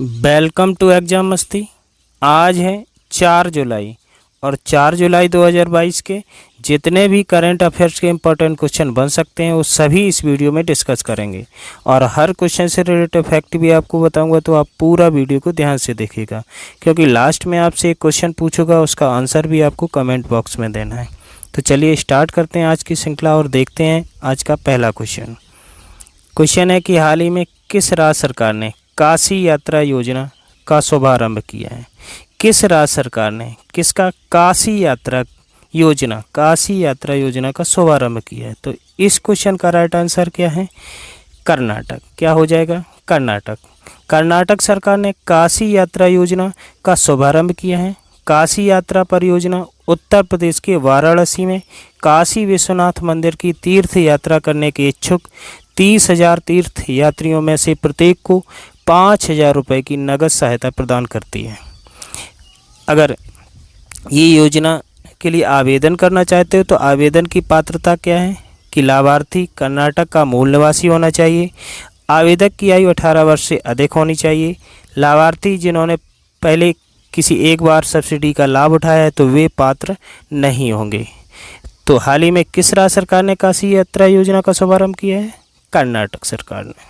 Welcome to exam मस्ती। आज है 4 जुलाई और 4 जुलाई 2022 के जितने भी करंट अफेयर्स के इम्पोर्टेंट क्वेश्चन बन सकते हैं वो सभी इस वीडियो में डिस्कस करेंगे और हर क्वेश्चन से रिलेटेड फैक्ट भी आपको बताऊंगा, तो आप पूरा वीडियो को ध्यान से देखिएगा क्योंकि लास्ट में आपसे एक क्वेश्चन पूछूंगा, उसका आंसर भी आपको कमेंट बॉक्स में देना है। तो चलिए स्टार्ट करते हैं आज की श्रृंखला और देखते हैं आज का पहला क्वेश्चन है कि हाल ही में किस राज्य सरकार ने काशी यात्रा योजना का शुभारंभ किया है। किस राज्य सरकार ने किसका काशी यात्रा योजना का शुभारंभ किया है। तो इस क्वेश्चन का राइट आंसर क्या है? कर्नाटक। क्या हो जाएगा? कर्नाटक सरकार ने काशी यात्रा योजना का शुभारंभ किया है। काशी यात्रा परियोजना उत्तर प्रदेश के वाराणसी में काशी विश्वनाथ मंदिर की तीर्थ यात्रा करने के इच्छुक 30,000 तीर्थ यात्रियों में से प्रत्येक को 5,000 रुपये की नगद सहायता प्रदान करती है। अगर ये योजना के लिए आवेदन करना चाहते हो तो आवेदन की पात्रता क्या है कि लाभार्थी कर्नाटक का मूल निवासी होना चाहिए, आवेदक की आयु 18 वर्ष से अधिक होनी चाहिए, लाभार्थी जिन्होंने पहले किसी एक बार सब्सिडी का लाभ उठाया है तो वे पात्र नहीं होंगे। तो हाल ही में किस राज्य सरकार ने काशी यात्रा योजना का शुभारंभ किया है? कर्नाटक सरकार ने।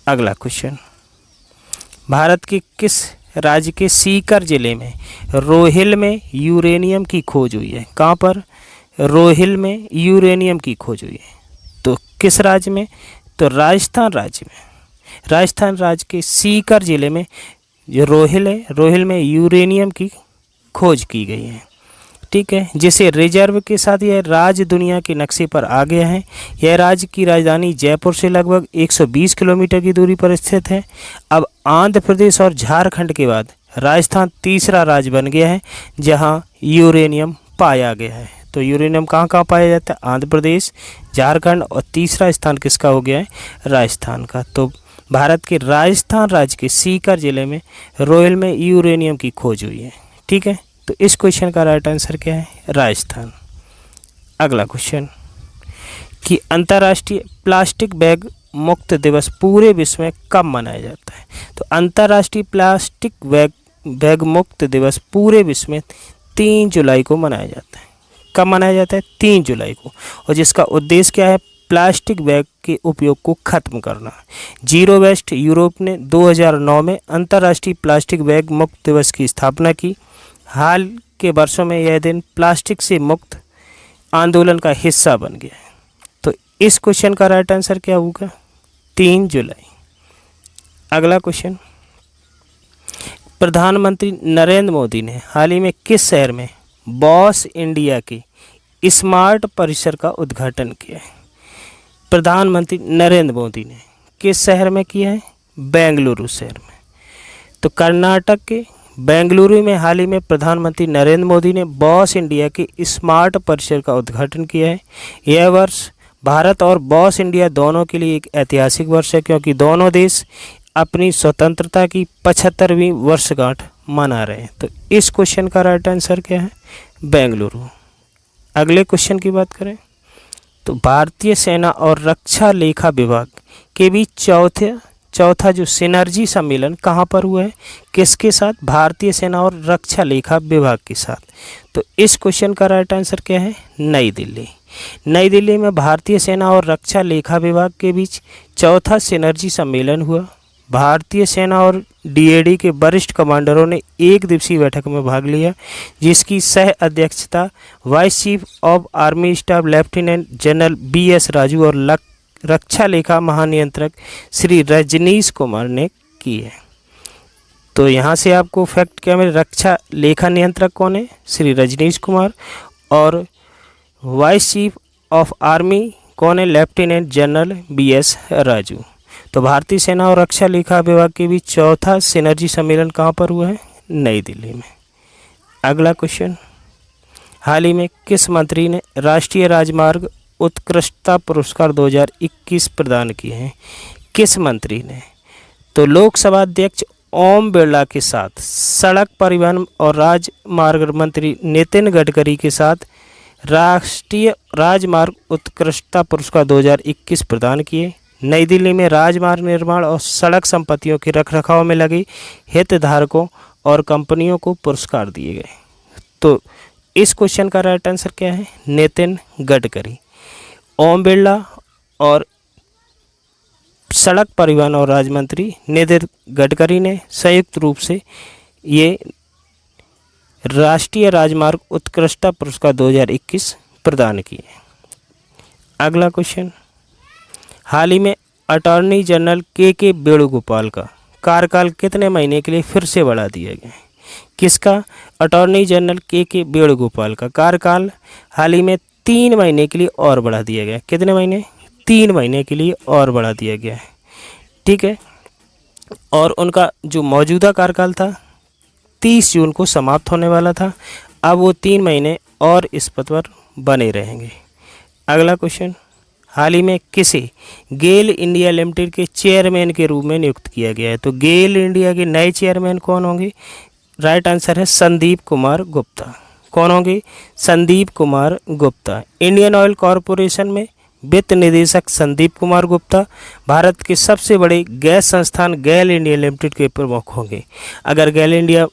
अगला क्वेश्चन, भारत के किस राज्य के सीकर जिले में रोहिल में यूरेनियम की खोज हुई है? कहाँ पर रोहिल में यूरेनियम की खोज हुई है? तो किस राज्य में? तो राजस्थान राज्य में। राजस्थान राज्य के सीकर जिले में जो रोहिल है, रोहिल में यूरेनियम की खोज की गई है। ठीक है, जिसे रिजर्व के साथ यह राज्य दुनिया के नक्शे पर आ गया है। यह राज्य की राजधानी जयपुर से लगभग 120 किलोमीटर की दूरी पर स्थित है। अब आंध्र प्रदेश और झारखंड के बाद राजस्थान तीसरा राज्य बन गया है जहां यूरेनियम पाया गया है। तो यूरेनियम कहाँ कहाँ पाया जाता है? आंध्र प्रदेश, झारखंड और तीसरा स्थान किसका हो गया है? राजस्थान का। तो भारत के राजस्थान राज्य के सीकर जिले में रोहिल में यूरेनियम की खोज हुई है। ठीक है, तो इस क्वेश्चन का राइट आंसर क्या है? राजस्थान। अगला क्वेश्चन कि अंतर्राष्ट्रीय प्लास्टिक बैग मुक्त दिवस पूरे विश्व में कब मनाया जाता है? तो अंतर्राष्ट्रीय प्लास्टिक बैग मुक्त दिवस पूरे विश्व में 3 जुलाई को मनाया जाता है। कब मनाया जाता है? 3 जुलाई को। और जिसका उद्देश्य क्या है? प्लास्टिक बैग के उपयोग को खत्म करना। जीरो वेस्ट यूरोप ने 2009 में अंतर्राष्ट्रीय प्लास्टिक बैग मुक्त दिवस की स्थापना की। हाल के वर्षों में यह दिन प्लास्टिक से मुक्त आंदोलन का हिस्सा बन गया है। तो इस क्वेश्चन का राइट आंसर क्या होगा? 3 जुलाई। अगला क्वेश्चन, प्रधानमंत्री नरेंद्र मोदी ने हाल ही में किस शहर में बॉस इंडिया के स्मार्ट परिसर का उद्घाटन किया है? प्रधानमंत्री नरेंद्र मोदी ने किस शहर में किया है? बेंगलुरु शहर में। तो कर्नाटक के बेंगलुरु में हाल ही में प्रधानमंत्री नरेंद्र मोदी ने बॉस इंडिया के स्मार्ट परिसर का उद्घाटन किया है। यह वर्ष भारत और बॉस इंडिया दोनों के लिए एक ऐतिहासिक वर्ष है क्योंकि दोनों देश अपनी स्वतंत्रता की 75वीं वर्षगांठ मना रहे हैं। तो इस क्वेश्चन का राइट आंसर क्या है? बेंगलुरु। अगले क्वेश्चन की बात करें तो भारतीय सेना और रक्षा लेखा विभाग के बीच चौथा जो सिनर्जी सम्मेलन कहाँ पर हुआ है? किसके साथ? भारतीय सेना और रक्षा लेखा विभाग के साथ। तो इस क्वेश्चन का राइट आंसर क्या है? नई दिल्ली। नई दिल्ली में भारतीय सेना और रक्षा लेखा विभाग के बीच चौथा सिनर्जी सम्मेलन हुआ। भारतीय सेना और डीएडी के वरिष्ठ कमांडरों ने एक दिवसीय बैठक में भाग लिया जिसकी सह अध्यक्षता vice chief of army staff lieutenant general BS Raju और रक्षा लेखा महानियंत्रक श्री रजनीश कुमार ने की है। तो यहाँ से आपको फैक्ट क्या मिले? रक्षा लेखा नियंत्रक कौन है? श्री रजनीश कुमार। और वाइस चीफ ऑफ आर्मी कौन है? Lieutenant general BS Raju. तो भारतीय सेना और रक्षा लेखा विभाग के बीच चौथा सिनर्जी सम्मेलन कहाँ पर हुआ है? नई दिल्ली में। अगला क्वेश्चन, हाल ही में किस मंत्री ने राष्ट्रीय राजमार्ग उत्कृष्टता पुरस्कार 2021 प्रदान किए हैं? किस मंत्री ने? तो लोकसभा अध्यक्ष ओम बिरला के साथ सड़क परिवहन और राजमार्ग मंत्री नितिन गडकरी के साथ राष्ट्रीय राजमार्ग उत्कृष्टता पुरस्कार 2021 प्रदान किए। नई दिल्ली में राजमार्ग निर्माण और सड़क संपत्तियों के रखरखाव में लगे हितधारकों और कंपनियों को पुरस्कार दिए गए। तो इस क्वेश्चन का राइट आंसर क्या है? नितिन गडकरी। ओम बिरला और सड़क परिवहन और राज्य मंत्री नितिन गडकरी ने संयुक्त रूप से ये राष्ट्रीय राजमार्ग उत्कृष्टता पुरस्कार 2021 प्रदान किए। अगला क्वेश्चन, हाल ही में अटॉर्नी जनरल के वेणुगोपाल का कार्यकाल कितने महीने के लिए फिर से बढ़ा दिया गया है? किसका? अटॉर्नी जनरल के वेणुगोपाल का कार्यकाल हाल ही में 3 महीने के लिए और बढ़ा दिया गया। कितने महीने? 3 महीने के लिए और बढ़ा दिया गया है। ठीक है, और उनका जो मौजूदा कार्यकाल था 30 जून को समाप्त होने वाला था। अब वो 3 महीने और इस पद पर बने रहेंगे। अगला क्वेश्चन, हाल ही में किसे गेल इंडिया लिमिटेड के चेयरमैन के रूप में नियुक्त किया गया है? तो गेल इंडिया के नए चेयरमैन कौन होंगे? राइट आंसर है संदीप कुमार गुप्ता। कौन होंगे? Sandeep Kumar Gupta. Indian oil corporation में वित्त निदेशक संदीप कुमार गुप्ता भारत के सबसे बड़े गैस संस्थान गेल इंडिया लिमिटेड के प्रमुख होंगे। अगर गेल इंडिया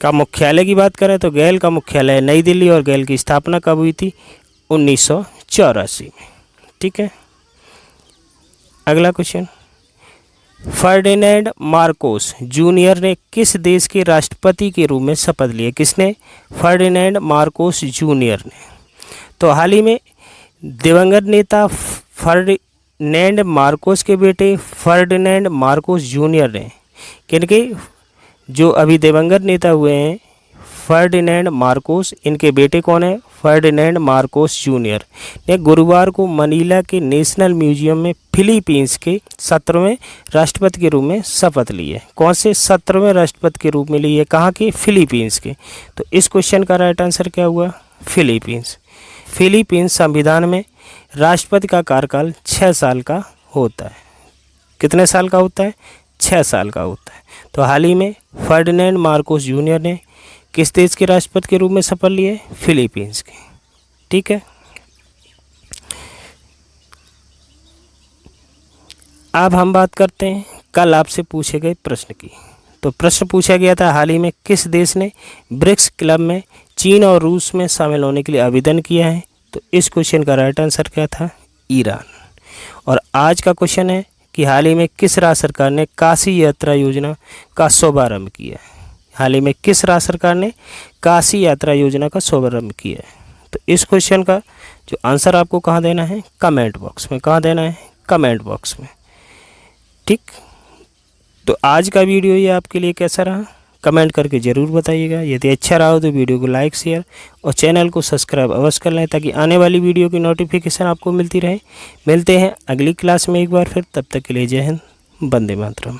का मुख्यालय की बात करें तो गेल का मुख्यालय नई दिल्ली और गेल की स्थापना कब हुई थी? 1984 में। ठीक है, अगला क्वेश्चन, फर्डिनेंड मार्कोस जूनियर ने किस देश के राष्ट्रपति के रूप में शपथ लिया? किसने? फर्डिनेंड मार्कोस जूनियर ने। तो हाल ही में दिवंगत नेता फर्डिनेंड मार्कोस के बेटे फर्डिनेंड मार्कोस जूनियर ने किनके, जो अभी दिवंगत नेता हुए हैं फर्डिनेंड मार्कोस, इनके बेटे कौन है? फर्डिनेंड मार्कोस जूनियर ने गुरुवार को मनीला के नेशनल म्यूजियम में फिलीपींस के 17वें राष्ट्रपति के रूप में शपथ ली है। कौन से 17वें राष्ट्रपति के रूप में ली है? कहाँ के? फिलीपींस के। तो इस क्वेश्चन का राइट आंसर क्या हुआ? फिलीपींस। फिलीपींस संविधान में राष्ट्रपति का कार्यकाल 6 साल का होता है। कितने साल का होता है? 6 साल का होता है। तो हाल ही में फर्डिनेंड मार्कोस जूनियर ने किस देश के राष्ट्रपति के रूप में शपथ ली है? फिलीपींस के। ठीक है, अब हम बात करते हैं कल आपसे पूछे गए प्रश्न की। तो प्रश्न पूछा गया था, हाल ही में किस देश ने ब्रिक्स क्लब में चीन और रूस में शामिल होने के लिए आवेदन किया है? तो इस क्वेश्चन का राइट आंसर क्या था? ईरान। और आज का क्वेश्चन है कि हाल ही में किस राज्य सरकार ने काशी यात्रा योजना का शुभारंभ किया है? हाल ही में किस राज्य सरकार ने काशी यात्रा योजना का शुभारंभ किया है? तो इस क्वेश्चन का जो आंसर आपको कहाँ देना है? कमेंट बॉक्स में। कहाँ देना है? कमेंट बॉक्स में। ठीक, तो आज का वीडियो ये आपके लिए कैसा रहा कमेंट करके ज़रूर बताइएगा। यदि अच्छा रहा हो तो वीडियो को लाइक शेयर और चैनल को सब्सक्राइब अवश्य कर लें ताकि आने वाली वीडियो की नोटिफिकेशन आपको मिलती रहे। मिलते हैं अगली क्लास में एक बार फिर, तब तक के लिए जय हिंद, वंदे मातरम।